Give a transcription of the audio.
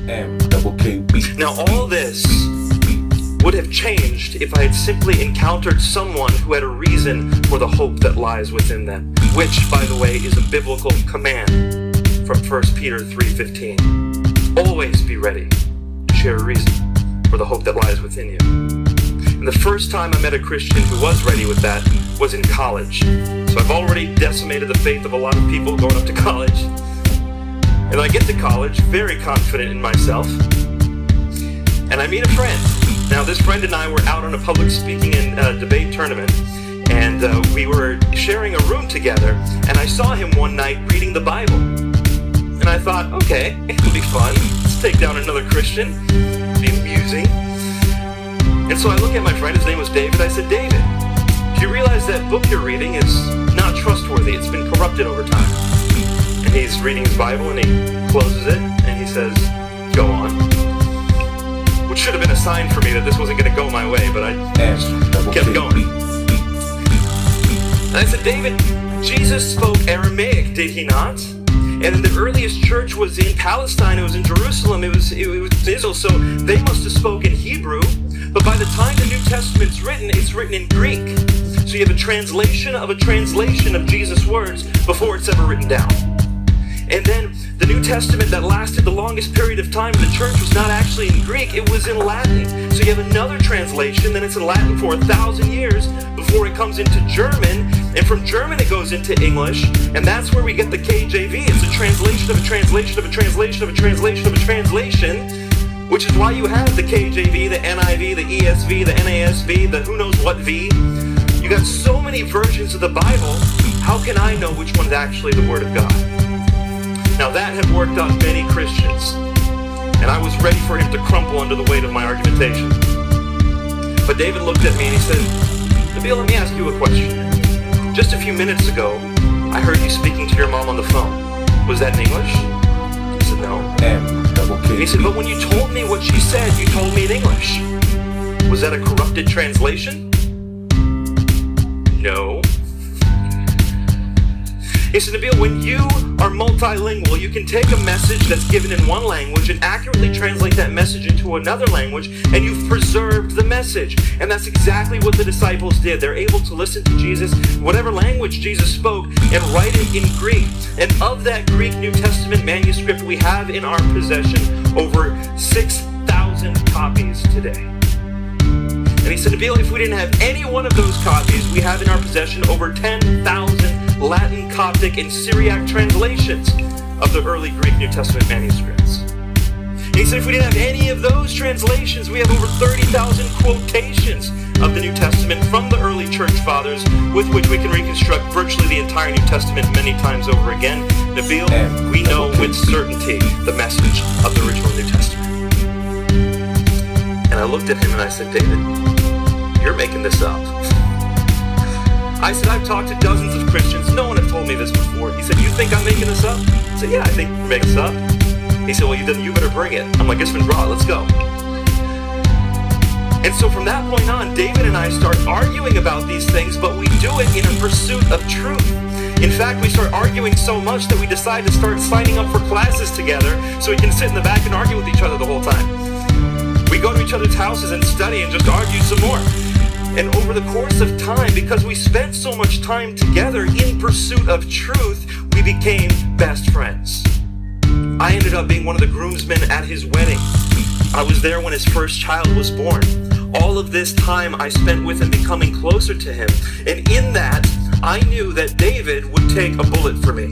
M-double-K-B. Now all this would have changed if I had simply encountered someone who had a reason for the hope that lies within them, which, by the way, is a biblical command from 1 Peter 3:15. Always be ready to share a reason for the hope that lies within you. And the first time I met a Christian who was ready with that was in college. So I've already decimated the faith of a lot of people going up to college. And I get to college very confident in myself, and I meet a friend. Now this friend and I were out on a public speaking and debate tournament, and we were sharing a room together, and I saw him one night reading the Bible. And I thought, okay, it'll be fun. Let's take down another Christian. It'll be amusing. And so I look at my friend, his name was David. I said, David, do you realize that book you're reading is not trustworthy? It's been corrupted over time. And he's reading his Bible, and he closes it, and he says, go on. Which should have been a sign for me that this wasn't going to go my way, but I kept going. And I said, David, Jesus spoke Aramaic, did he not? And the earliest church was in Palestine, it was in Jerusalem, it was Israel, so they must have spoken Hebrew. But by the time the New Testament's written, it's written in Greek. So you have a translation of Jesus' words before it's ever written down. And then the New Testament that lasted the longest period of time in the church was not actually in Greek, it was in Latin. So you have another translation, then it's in Latin for 1,000 years before it comes into German, and from German it goes into English, and that's where we get the KJV. It's a translation of a translation of a translation of a translation of a translation, which is why you have the KJV, the NIV, the ESV, the NASV, the who knows what V. You got so many versions of the Bible, how can I know which one's actually the Word of God? Now that had worked on many Christians, and I was ready for him to crumple under the weight of my argumentation. But David looked at me and he said, Nabeel, let me ask you a question. Just a few minutes ago, I heard you speaking to your mom on the phone. Was that in English? I said, no. And he said, but when you told me what she said, you told me in English. Was that a corrupted translation? No. He said, Nabeel, when you are multilingual, you can take a message that's given in one language and accurately translate that message into another language, and you've preserved the message. And that's exactly what the disciples did. They're able to listen to Jesus, whatever language Jesus spoke, and write it in Greek. And of that Greek New Testament manuscript, we have in our possession over 6,000 copies today. And he said, Nabeel, if we didn't have any one of those copies, we have in our possession over 10,000 Latin, Coptic, and Syriac translations of the early Greek New Testament manuscripts. And he said if we didn't have any of those translations, we have over 30,000 quotations of the New Testament from the early church fathers with which we can reconstruct virtually the entire New Testament many times over again. Nabeel, we know with certainty the message of the original New Testament. And I looked at him and I said, David, you're making this up. I said, I've talked to dozens of Christians. No one had told me this before. He said, you think I'm making this up? I said, yeah, I think you're making this up. He said, well, you better bring it. I'm like, it's been brought. Let's go. And so from that point on, David and I start arguing about these things, but we do it in a pursuit of truth. In fact, we start arguing so much that we decide to start signing up for classes together so we can sit in the back and argue with each other the whole time. We go to each other's houses and study and just argue some more. And over the course of time, because we spent so much time together in pursuit of truth, we became best friends. I ended up being one of the groomsmen at his wedding. I was there when his first child was born. All of this time I spent with him, becoming closer to him. And in that, I knew that David would take a bullet for me.